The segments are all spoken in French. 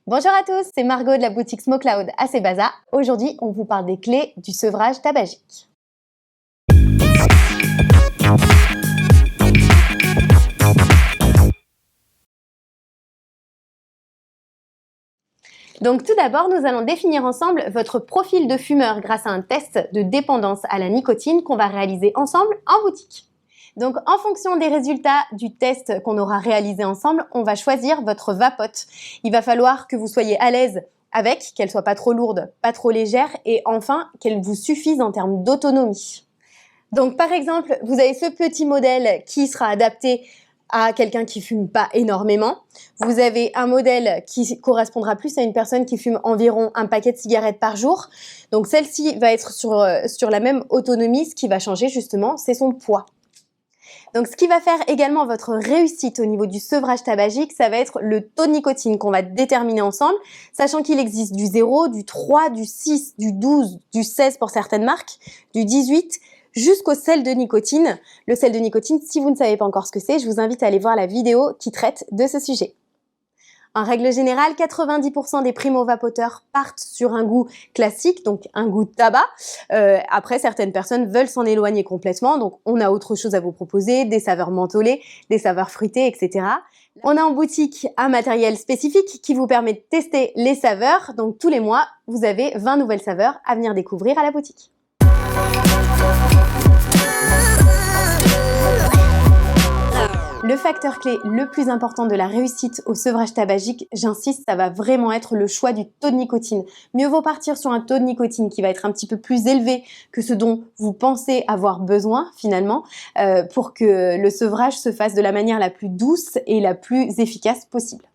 Bonjour à tous, c'est Margot de la boutique Smoke Loud à Sébaza. Aujourd'hui, on vous parle des clés du sevrage tabagique. Donc tout d'abord, nous allons définir ensemble votre profil de fumeur grâce à un test de dépendance à la nicotine qu'on va réaliser ensemble en boutique. Donc en fonction des résultats du test qu'on aura réalisé ensemble, on va choisir votre vapote. Il va falloir que vous soyez à l'aise avec, qu'elle soit pas trop lourde, pas trop légère et enfin qu'elle vous suffise en termes d'autonomie. Donc par exemple, vous avez ce petit modèle qui sera adapté à quelqu'un qui fume pas énormément. Vous avez un modèle qui correspondra plus à une personne qui fume environ un paquet de cigarettes par jour. Donc celle-ci va être sur la même autonomie. Ce qui va changer justement, c'est son poids. Donc ce qui va faire également votre réussite au niveau du sevrage tabagique, ça va être le taux de nicotine qu'on va déterminer ensemble, sachant qu'il existe du 0, du 3, du 6, du 12, du 16 pour certaines marques, du 18, jusqu'au sel de nicotine. Le sel de nicotine, si vous ne savez pas encore ce que c'est, je vous invite à aller voir la vidéo qui traite de ce sujet. En règle générale, 90% des primo-vapoteurs partent sur un goût classique, donc un goût de tabac. Après, certaines personnes veulent s'en éloigner complètement, donc on a autre chose à vous proposer, des saveurs mentholées, des saveurs fruitées, etc. On a en boutique un matériel spécifique qui vous permet de tester les saveurs. Donc tous les mois, vous avez 20 nouvelles saveurs à venir découvrir à la boutique. Le facteur clé le plus important de la réussite au sevrage tabagique, j'insiste, ça va vraiment être le choix du taux de nicotine. Mieux vaut partir sur un taux de nicotine qui va être un petit peu plus élevé que ce dont vous pensez avoir besoin finalement pour que le sevrage se fasse de la manière la plus douce et la plus efficace possible.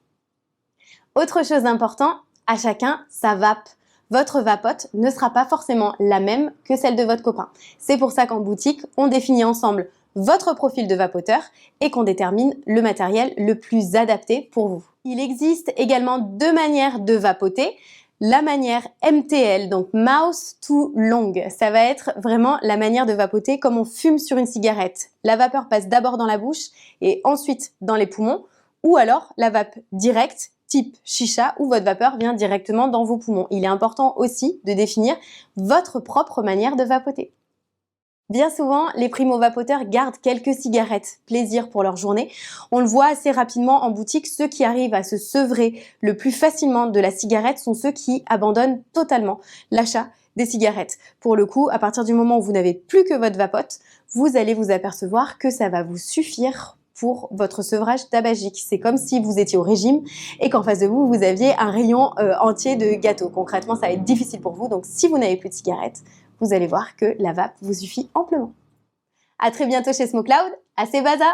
Autre chose d'important, à chacun sa vape. Votre vapote ne sera pas forcément la même que celle de votre copain. C'est pour ça qu'en boutique, on définit ensemble votre profil de vapoteur et qu'on détermine le matériel le plus adapté pour vous. Il existe également deux manières de vapoter. La manière MTL, donc Mouth to Long, ça va être vraiment la manière de vapoter comme on fume sur une cigarette. La vapeur passe d'abord dans la bouche et ensuite dans les poumons, ou alors la vape directe, type chicha, où votre vapeur vient directement dans vos poumons. Il est important aussi de définir votre propre manière de vapoter. Bien souvent, les primo-vapoteurs gardent quelques cigarettes, plaisir pour leur journée. On le voit assez rapidement en boutique, ceux qui arrivent à se sevrer le plus facilement de la cigarette sont ceux qui abandonnent totalement l'achat des cigarettes. Pour le coup, à partir du moment où vous n'avez plus que votre vapote, vous allez vous apercevoir que ça va vous suffire pour votre sevrage tabagique. C'est comme si vous étiez au régime et qu'en face de vous, vous aviez un rayon entier de gâteaux. Concrètement, ça va être difficile pour vous. Donc, si vous n'avez plus de cigarettes, vous allez voir que la vape vous suffit amplement. À très bientôt chez Smoke Loud, à Sébaza!